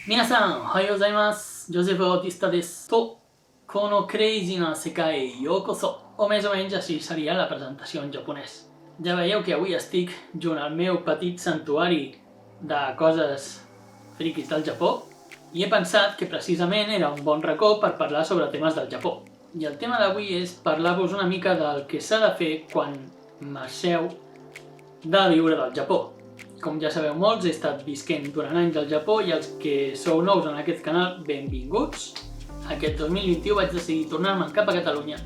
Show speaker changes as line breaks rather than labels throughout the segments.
皆さん、おはようございます。ジョゼフ・バティスタです。このクレイジーna世界へようこそ. O més o menys així seria la presentació en japonès. Ja veieu que avui estic junt al meu petit santuari de coses friquis del Japó i he pensat que precisament era un bon racó per parlar sobre temes del Japó. I el tema d'avui és parlar-vos una mica del que s'ha de fer quan marxeu de viure del Japó. Com ja sabeu molts, he estat visquent durant anys al Japó i els que sou nous en aquest canal, benvinguts. Aquest 2021 vaig decidir tornar-me'n cap a Catalunya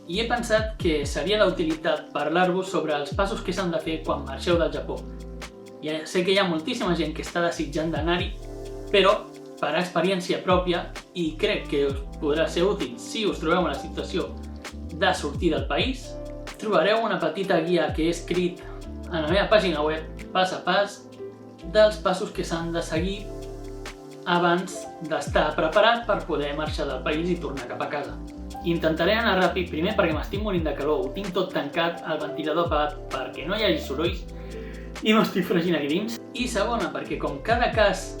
i he pensat que seria d'utilitat parlar-vos sobre els passos que s'han de fer quan marxeu del Japó. Ja sé que hi ha moltíssima gent que està desitjant d'anar-hi, però per experiència pròpia, i crec que us podrà ser útil si us trobeu en la situació de sortir del país, trobareu una petita guia que he escrit a la meva pàgina web, pas a pas, dels passos que s'han de seguir abans d'estar preparat per poder marxar del país i tornar cap a casa. Intentaré anar ràpid, primer perquè m'estic morint de calor, ho tinc tot tancat, el ventilador apagat perquè no hi hagi sorolls i m'estic fregint aquí dins. I segona, perquè com cada cas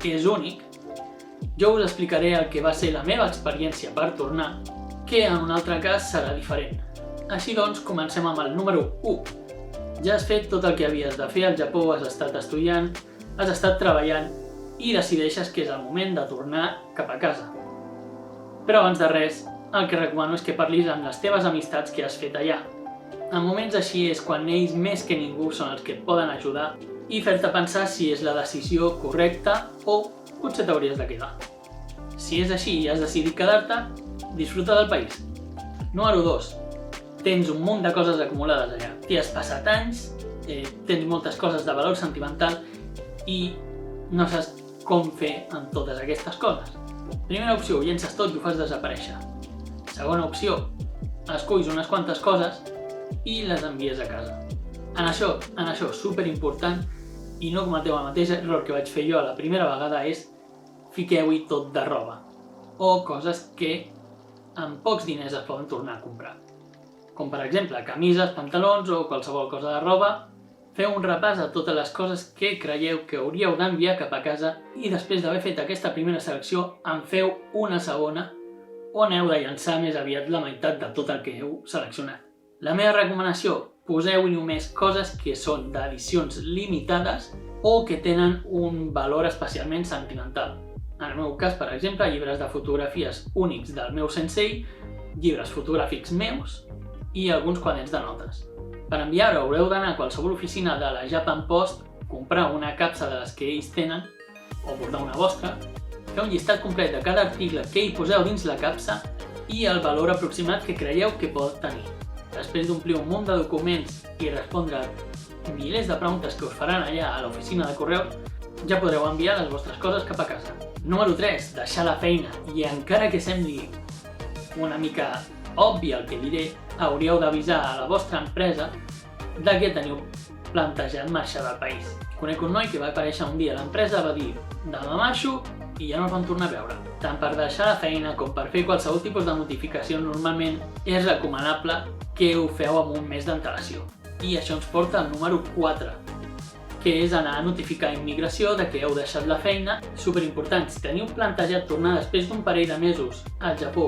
és únic, jo us explicaré el que va ser la meva experiència per tornar, que en un altre cas serà diferent. Així doncs, comencem amb el número 1. Ja has fet tot el que havies de fer al Japó, has estat estudiant, has estat treballant i decideixes que és el moment de tornar cap a casa. Però abans de res, el que recomano és que parlis amb les teves amistats que has fet allà. En moments així és quan ells més que ningú són els que et poden ajudar i fer-te pensar si és la decisió correcta o potser t'hauries de quedar. Si és així i has decidit quedar-te, disfruta del país. Número 2. Tens un munt de coses acumulades allà. T'hi has passat anys, tens moltes coses de valor sentimental i no saps com fer amb totes aquestes coses. Primera opció, ho llences tot i ho fas desaparèixer. Segona opció, esculls unes quantes coses i les envies a casa. En això, superimportant, i no cometeu el mateix error que vaig fer jo a la primera vegada, és fiqueu-hi tot de roba o coses que amb pocs diners es poden tornar a comprar. Com per exemple, camises, pantalons o qualsevol cosa de roba. Feu un repàs a totes les coses que creieu que hauríeu d'enviar cap a casa i després d'haver fet aquesta primera selecció en feu una segona on heu de llançar més aviat la meitat de tot el que heu seleccionat. La meva recomanació, poseu-hi només coses que són d'edicions limitades o que tenen un valor especialment sentimental. En el meu cas, per exemple, llibres de fotografies únics del meu sensei, llibres fotogràfics meus i alguns quaderns de notes. Per enviar-ho haureu d'anar a qualsevol oficina de la Japan Post, comprar una capsa de les que ells tenen, o portar una vostra, fer un llistat complet de cada article que hi poseu dins la capsa i el valor aproximat que creieu que pot tenir. Després d'omplir un munt de documents i respondre milers de preguntes que us faran allà a l'oficina de correu, ja podreu enviar les vostres coses cap a casa. Número 3. Deixar la feina. I encara que sembli una mica obvi el que diré, hauríeu d'avisar a la vostra empresa de que teniu plantejat marxar del país. Conec un noi que va aparèixer un dia a l'empresa, va dir demà marxo i ja no el van tornar a veure. Tant per deixar la feina com per fer qualsevol tipus de notificació normalment és recomanable que ho feu amb un mes d'antelació. I això ens porta al número 4, que és anar a notificar a immigració de que heu deixat la feina. Superimportant, si teniu plantejat tornar després d'un parell de mesos al Japó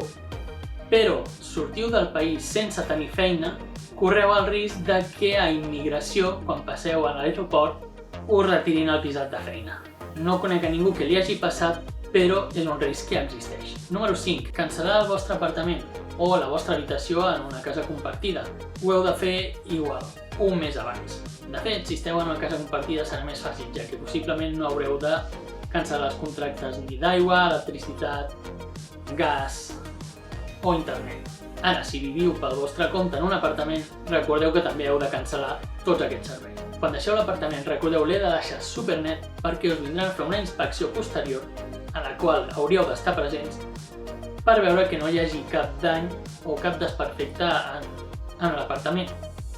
però sortiu del país sense tenir feina, correu el risc de que a immigració, quan passeu a l'aeroport, us retirin el visat de feina. No conec a ningú que li hagi passat, però és un risc que existeix. Número 5. Cancel·lar el vostre apartament o la vostra habitació en una casa compartida. Ho heu de fer igual, un mes abans. De fet, si esteu en una casa compartida serà més fàcil, ja que possiblement no haureu de cancel·lar els contractes ni d'aigua, electricitat, gas o internet. Ara, si viviu pel vostre compte en un apartament, recordeu que també heu de cancel·lar tots aquests serveis. Quan deixeu l'apartament, recordeu l'he de deixar supernet perquè us vindran a fer una inspecció posterior a la qual hauríeu d'estar presents per veure que no hi hagi cap dany o cap desperfecte en l'apartament.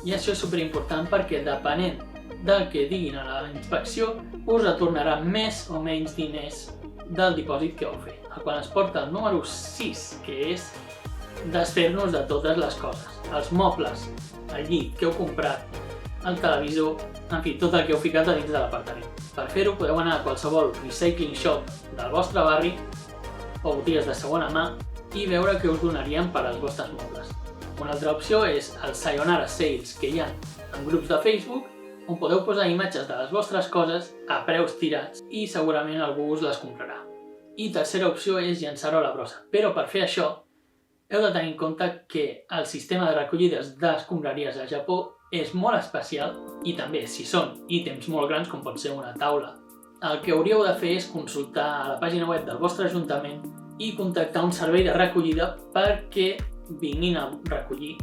I això és superimportant perquè depenent del que diguin a la inspecció us retornarà més o menys diners del dipòsit que heu fet. El qual ens porta al número 6, que és desfer-nos de totes les coses. Els mobles, el llit que heu comprat, el televisor, en fi, tot el que heu ficat a dins de l'apartament. Per fer-ho podeu anar a qualsevol recycling shop del vostre barri o botigues de segona mà i veure què us donarien per als vostres mobles. Una altra opció és els Sayonara Sales que hi ha en grups de Facebook on podeu posar imatges de les vostres coses a preus tirats i segurament algú us les comprarà. I tercera opció és llançar-ho a la brossa, però per fer això heu de tenir en compte que el sistema de recollides d'escombraries al Japó és molt especial i també, si són ítems molt grans com pot ser una taula, el que hauríeu de fer és consultar a la pàgina web del vostre ajuntament i contactar un servei de recollida perquè vinguin a recollir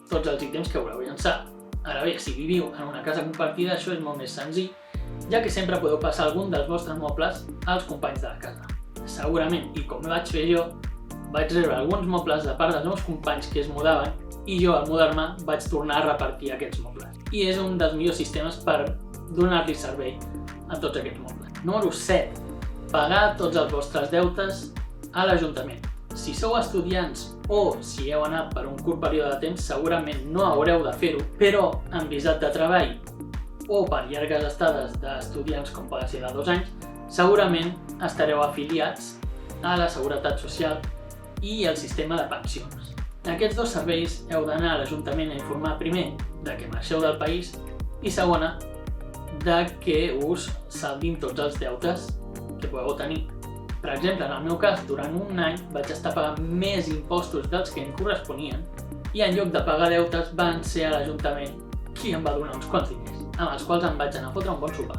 tots els ítems que voleu llançar. Ara bé, si viviu en una casa compartida, això és molt més senzill, ja que sempre podeu passar algun dels vostres mobles als companys de la casa. Segurament, i com vaig fer jo, vaig rebre alguns mobles de part dels meus companys que es mudaven i jo, al mudar-me, vaig tornar a repartir aquests mobles. I és un dels millors sistemes per donar-li servei a tots aquests mobles. Número 7. Pagar tots els vostres deutes a l'Ajuntament. Si sou estudiants o si heu anat per un curt període de temps, segurament no haureu de fer-ho, però en visat de treball o per llargues estades d'estudiants com poden ser de 2 anys, segurament estareu afiliats a la Seguretat Social i al sistema de pensions. En aquests dos serveis heu d'anar a l'Ajuntament a informar primer de que marxeu del país i segona, de que us saldin tots els deutes que podeu tenir. Per exemple, en el meu cas, durant un any vaig estar pagant més impostos dels que em corresponien i en lloc de pagar deutes van ser a l'Ajuntament qui em va donar uns quants diners, amb els quals em vaig anar a fotre un bon sopar.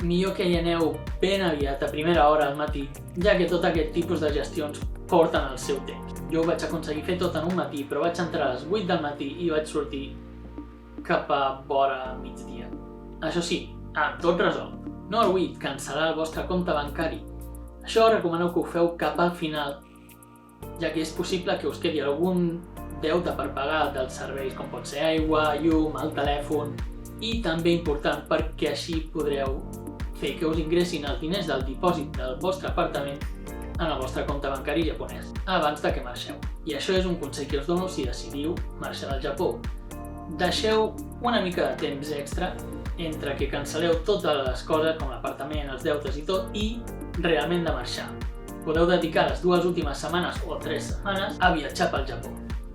Millor que hi aneu ben aviat a primera hora al matí, ja que tot aquest tipus de gestions porten el seu temps. Jo ho vaig aconseguir fer tot en un matí, però vaig entrar a les 8 del matí i vaig sortir cap a vora migdia. Això sí, amb tot resolt. Número 8. Cancel·lar el vostre compte bancari. Això recomaneu que ho feu cap al final, ja que és possible que us quedi algun deute per pagar dels serveis com pot ser aigua, llum, el telèfon, i també important perquè així podreu fer que us ingressin els diners del dipòsit del vostre apartament en el vostre compte bancari japonès, abans de que marxeu. I això és un consell que us dono si decidiu marxar del Japó. Deixeu una mica de temps extra entre que cancel·leu totes les coses, com l'apartament, els deutes i tot, i realment de marxar. Podeu dedicar les 2 últimes setmanes o 3 setmanes a viatjar pel Japó.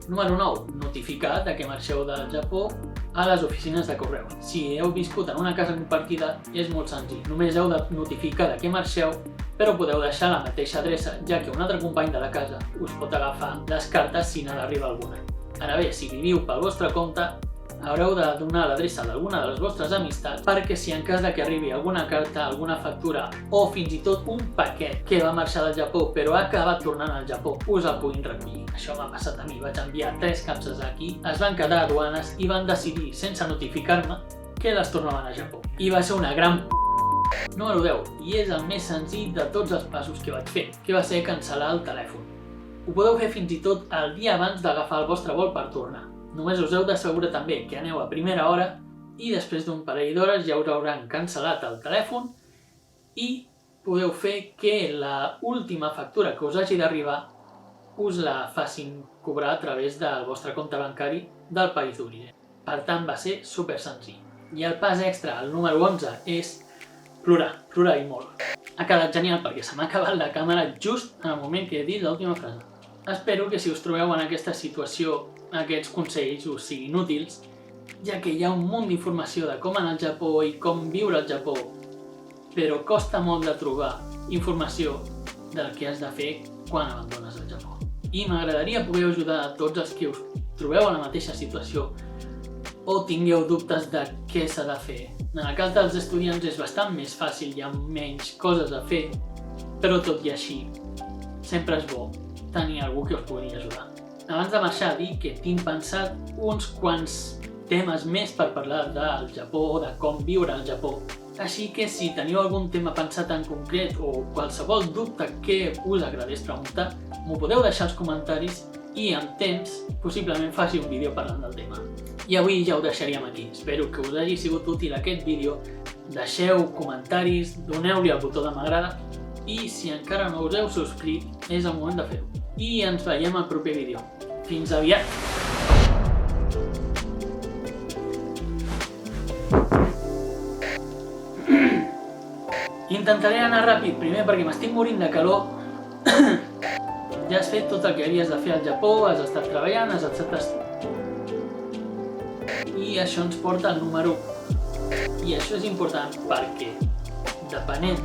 Número 9. Notificar de que marxeu del Japó a les oficines de correus. Si heu viscut en una casa compartida, és molt senzill. Només heu de notificar de que marxeu, però podeu deixar la mateixa adreça, ja que un altre company de la casa us pot agafar les cartes si n'ha d'arribar alguna. Ara bé, si viviu pel vostre compte, haureu de donar l'adreça d'alguna de les vostres amistats perquè si en cas de que arribi alguna carta, alguna factura o fins i tot un paquet que va marxar del Japó però ha acabat tornant al Japó, us el puguin recollir. Això m'ha passat a mi, vaig enviar 3 capses aquí, es van quedar a aduanes i van decidir, sense notificar-me, que les tornaven a Japó. I va ser una gran Número 10. I és el més senzill de tots els passos que vaig fer, que va ser cancel·lar el telèfon. Ho podeu fer fins i tot el dia abans d'agafar el vostre vol per tornar. Només us heu d'assegurar també que aneu a primera hora i després d'un parell d'hores ja us hauran cancel·lat el telèfon i podeu fer que la última factura que us hagi d'arribar us la facin cobrar a través del vostre compte bancari del país d'origen. Per tant, va ser super senzill. I el pas extra, el número 11, és plorar i molt. Ha quedat genial perquè se m'ha acabat la càmera just en el moment que he dit l'última frase. Espero que si us trobeu en aquesta situació, aquests consells us siguin útils, ja que hi ha un munt d'informació de com anar al Japó i com viure al Japó, però costa molt de trobar informació del que has de fer quan abandones el Japó. I m'agradaria poder ajudar a tots els que us trobeu en la mateixa situació o tingueu dubtes de què s'ha de fer. En el cas dels estudiants és bastant més fàcil, hi ha menys coses a fer, però tot i així, sempre és bo tenir algú que us pugui ajudar. Abans de marxar, dir que tinc pensat uns quants temes més per parlar del Japó o de com viure al Japó. Així que si teniu algun tema pensat en concret o qualsevol dubte que us agradés preguntar, m'ho podeu deixar als comentaris i amb temps possiblement faci un vídeo parlant del tema. I avui ja ho deixaríem aquí. Espero que us hagi sigut útil aquest vídeo. Deixeu comentaris, doneu-li al botó de m'agrada i si encara no us heu subscrit és el moment de fer-ho. I ens veiem al proper vídeo. Fins aviat! Intentaré anar ràpid, primer perquè m'estic morint de calor. Ja has fet tot el que havies de fer al Japó, has estat treballant, has estat... I això ens porta al número 1. I això és important perquè, depenent